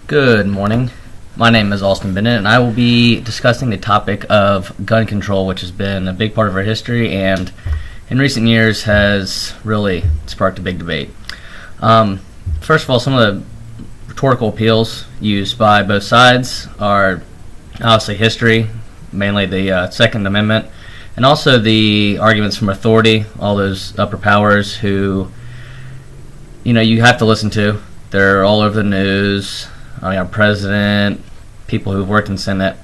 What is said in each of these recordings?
Good morning. My name is Austin Bennett, and I will be discussing the topic of gun control, which has been a big part of our history and in recent years has really sparked a big debate. First of all, some of the rhetorical appeals used by both sides are obviously history, mainly the Second Amendment, and also the arguments from authority, all those upper powers who, you have to listen to. They're all over the news. Our president, people who've worked in Senate.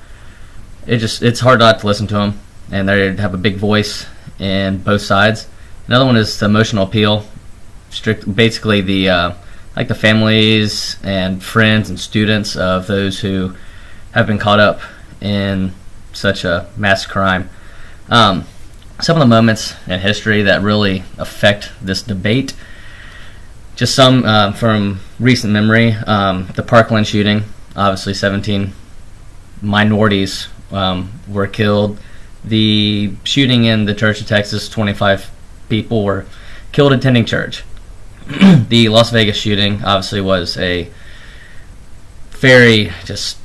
It's hard not to listen to them, and they have a big voice in both sides. Another one is the emotional appeal. Basically the families and friends and students of those who have been caught up in such a mass crime. Some of the moments in history that really affect this debate. Just some from recent memory. The Parkland shooting, obviously 17 minorities were killed. The shooting in the Church of Texas, 25 people were killed attending church. The Las Vegas shooting obviously was a just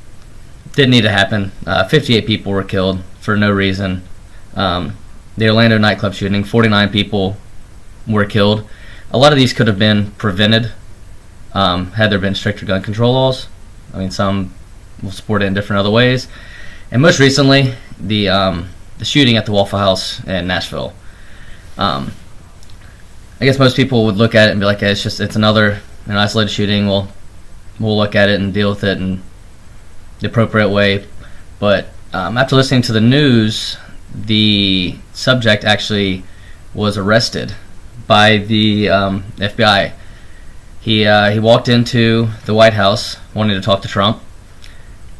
didn't need to happen. 58 people were killed for no reason. The Orlando nightclub shooting, 49 people were killed. A lot of these could have been prevented had there been stricter gun control laws. Some will support it in different other ways. And most recently, the shooting at the Waffle House in Nashville. I guess most people would look at it and be like, it's another isolated shooting. We'll look at it and deal with it in the appropriate way. But after listening to the news, the subject actually was arrested by the FBI. He walked into the White House wanting to talk to Trump,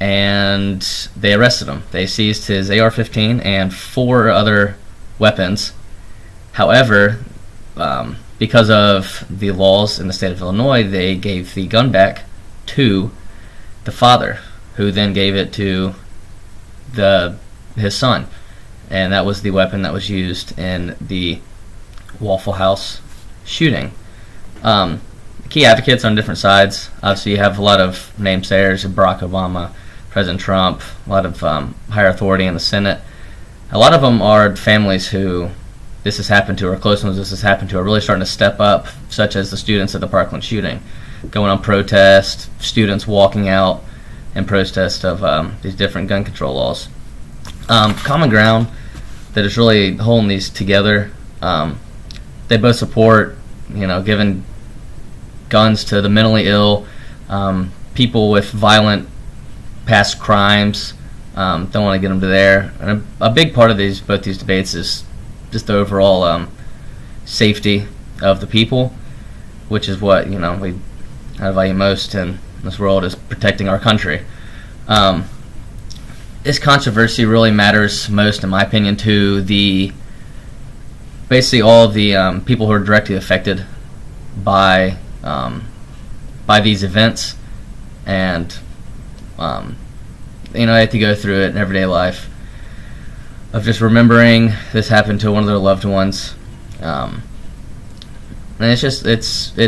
and they arrested him. They seized his AR-15 and 4 other weapons. However, because of the laws in the state of Illinois, they gave the gun back to the father, who then gave it to his son. And that was the weapon that was used in the Waffle House shooting. Key advocates on different sides. Obviously, you have a lot of namesayers: Barack Obama, President Trump, a lot of higher authority in the Senate. A lot of them are families who this has happened to, or close ones this has happened to, are really starting to step up, such as the students at the Parkland shooting, going on protest, students walking out in protest of these different gun control laws. Common ground that is really holding these together. They both support, giving guns to the mentally ill, people with violent past crimes. Don't want to get them to there. And a big part of both these debates is just the overall safety of the people, which is what we value most in this world, is protecting our country. This controversy really matters most, in my opinion, to basically all of the people who are directly affected by these events, and they have to go through it in everyday life of just remembering this happened to one of their loved ones, and it's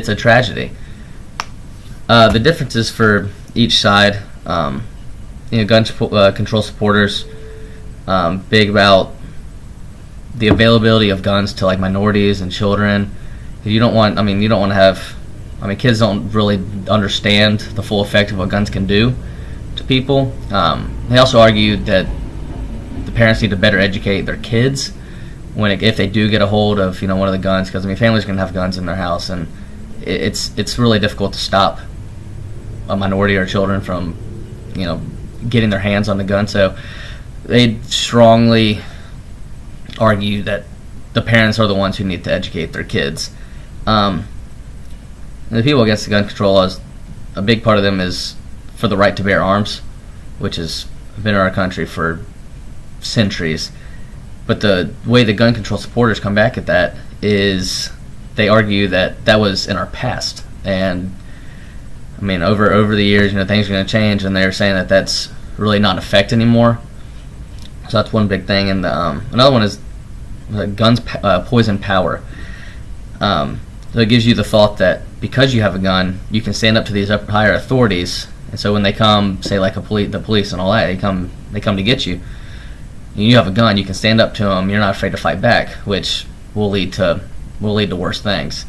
a tragedy. The differences for each side, gun control supporters, big about the availability of guns to minorities and children. You don't want to have. Kids don't really understand the full effect of what guns can do to people. They also argue that the parents need to better educate their kids if they do get a hold of one of the guns, because families can have guns in their house, and it's really difficult to stop a minority or children from getting their hands on the gun. So they strongly argue that the parents are the ones who need to educate their kids. The people against the gun control laws, a big part of them is for the right to bear arms, which has been in our country for centuries. But the way the gun control supporters come back at that is they argue that was in our past, and over the years, things are going to change, and they're saying that that's really not in effect anymore. So that's one big thing. And another one is guns poison power. So it gives you the thought that because you have a gun, you can stand up to these higher authorities. And so when they come, say like the police and all that, they come to get you. You have a gun, you can stand up to them. You're not afraid to fight back, which will lead to worse things.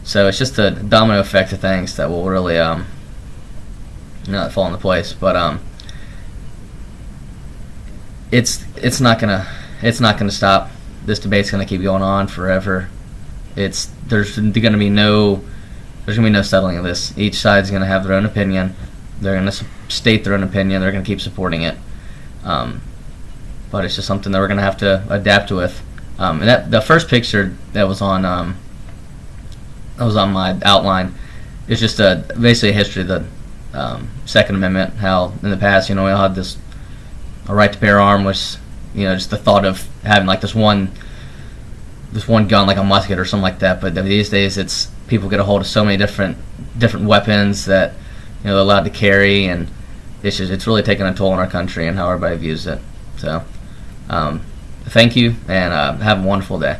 So it's just a domino effect of things that will really fall into place. But it's not gonna stop. This debate's gonna keep going on forever. There's gonna be no settling of this. Each side's gonna have their own opinion. They're gonna state their own opinion. They're gonna keep supporting it. But it's just something that we're gonna have to adapt with. And that the first picture that was on my outline is just basically a history of the Second Amendment. How in the past, we all had a right to bear arms, which just the thought of having like this one gun, like a musket or something like that. But these days, it's people get a hold of so many different weapons that they're allowed to carry, and it's really taking a toll on our country and how everybody views it. So, thank you, and have a wonderful day.